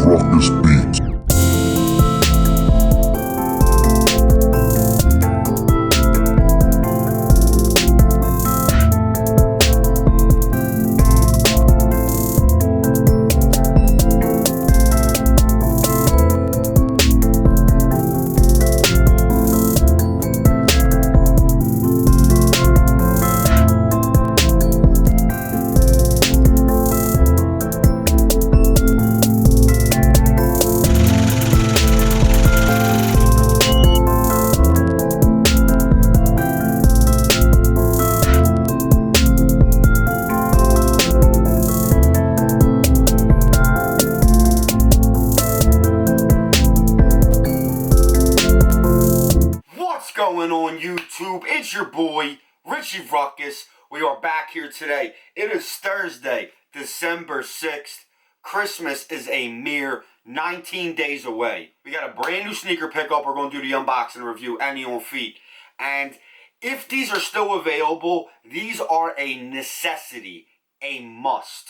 Ruckus Beats. Going on YouTube, it's your boy Richie Ruckus. We are back here today. It is Thursday, December 6th. Christmas is a mere 19 days away. We got a brand new sneaker pickup. We're going to do the unboxing review and the on feet. And if these are still available, these are a necessity, a must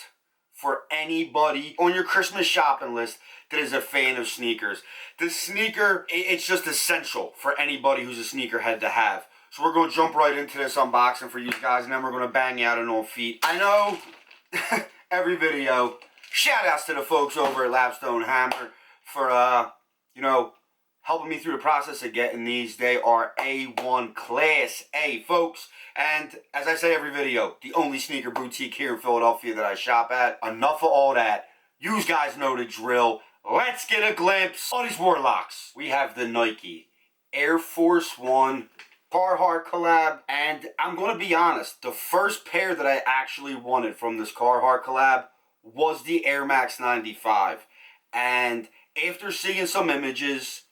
for anybody on your Christmas shopping list that is a fan of sneakers. The sneaker, it's just essential for anybody who's a sneakerhead to have. So we're going to jump right into this unboxing for you guys, and then we're going to bang out an on feet. I know every video, shout outs to the folks over at Lapstone Hammer for, helping me through the process of getting these. They are A1 Class A, folks. And as I say every video, the only sneaker boutique here in Philadelphia that I shop at. Enough of all that. You guys know the drill. Let's get a glimpse of these warlocks. We have the Nike Air Force One Carhartt Collab. And I'm going to be honest, the first pair that I actually wanted from this Carhartt Collab was the Air Max 95. And after seeing some images,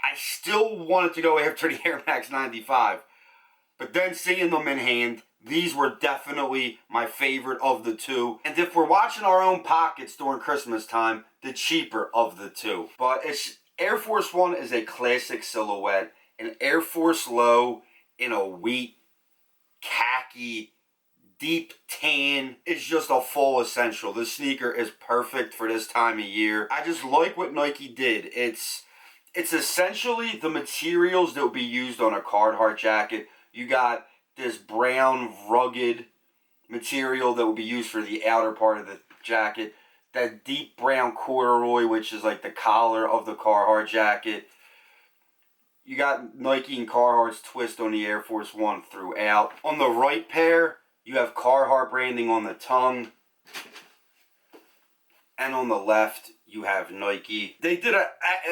I still wanted to go after the Air Max 95. But then seeing them in hand, these were definitely my favorite of the two. And if we're watching our own pockets during Christmas time, the cheaper of the two. But Air Force One is a classic silhouette. An Air Force Low in a wheat, khaki, deep tan is just a full essential. This sneaker is perfect for this time of year. I just like what Nike did. It's essentially the materials that would be used on a Carhartt jacket. You got this brown, rugged material that will be used for the outer part of the jacket. That deep brown corduroy, which is like the collar of the Carhartt jacket. You got Nike and Carhartt's twist on the Air Force One throughout. On the right pair, you have Carhartt branding on the tongue. And on the left, you have Nike. They did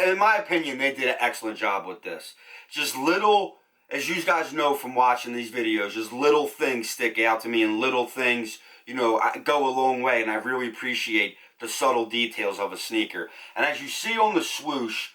in my opinion, they did an excellent job with this. Just little, as you guys know from watching these videos, just little things stick out to me, and little things, go a long way, and I really appreciate the subtle details of a sneaker. And as you see on the swoosh,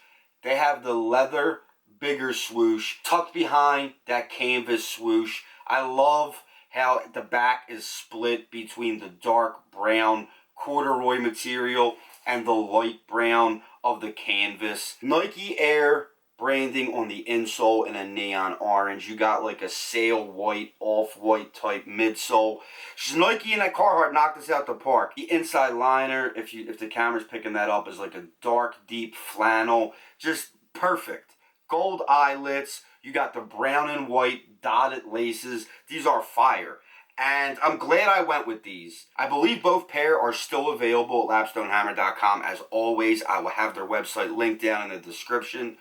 they have the leather bigger swoosh tucked behind that canvas swoosh. I love how the back is split between the dark brown corduroy material and the light brown of the canvas. Nike Air branding on the insole in a neon orange. You got like a sail white, off-white type midsole. Just Nike and that Carhartt knocked this out the park. The inside liner, if the camera's picking that up, is like a dark, deep flannel. Just perfect. Gold eyelets. You got the brown and white dotted laces. These are fire. And I'm glad I went with these. I believe both pair are still available at lapstonehammer.com. As always, I will have their website linked down in the description.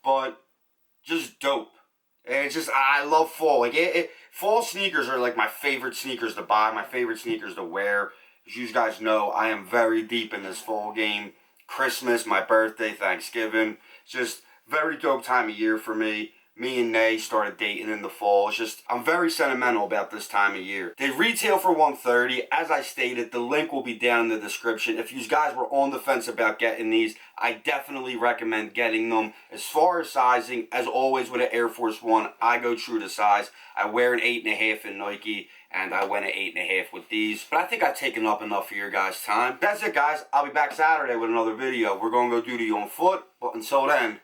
But just dope. And it's just, I love fall. Fall sneakers are like my favorite sneakers to buy, my favorite sneakers to wear. As you guys know, I am very deep in this fall game. Christmas, my birthday, Thanksgiving. It's just very dope time of year for me. Me and Nay started dating in the fall. It's just, I'm very sentimental about this time of year. They retail for $130. As I stated, the link will be down in the description. If you guys were on the fence about getting these, I definitely recommend getting them. As far as sizing, as always with an Air Force One, I go true to size. I wear an 8.5 in Nike, and I went an 8.5 with these. But I think I've taken up enough of your guys' time. That's it, guys. I'll be back Saturday with another video. We're going to go do the on foot. But until then,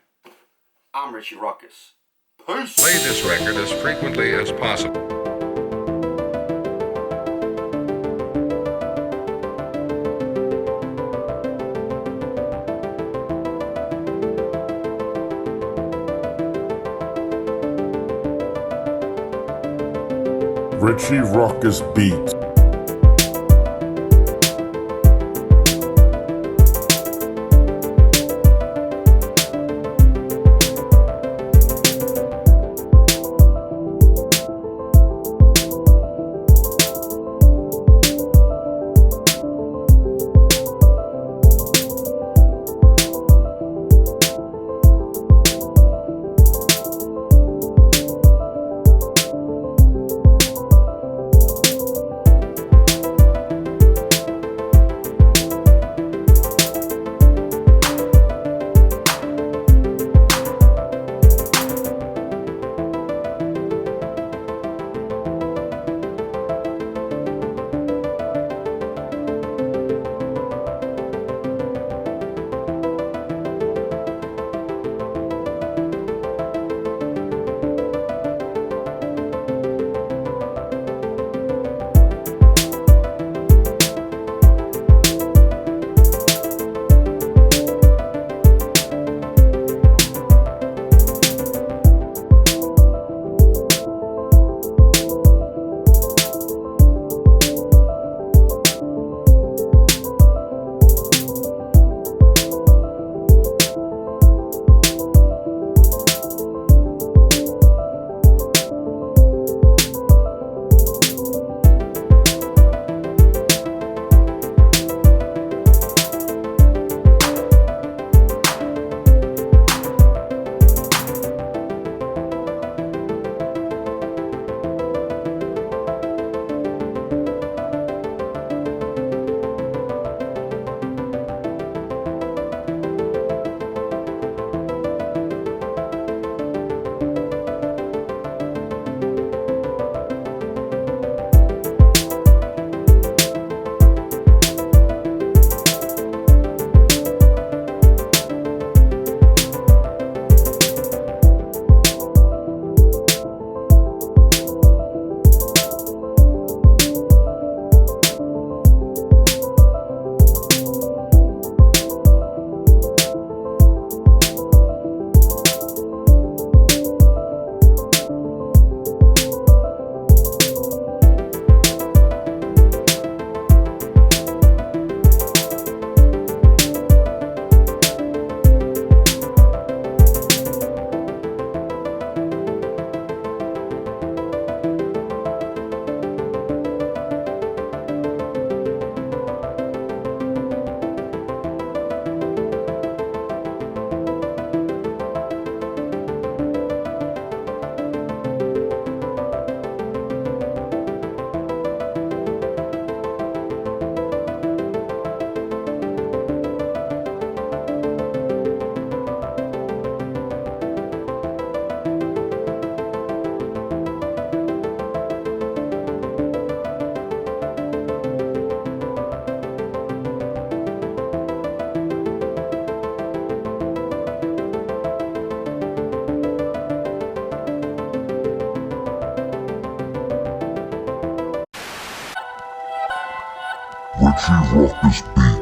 I'm Richie Ruckus. Peace. Play this record as frequently as possible. Richie Ruckus Beats. Richie Ruckus Beats.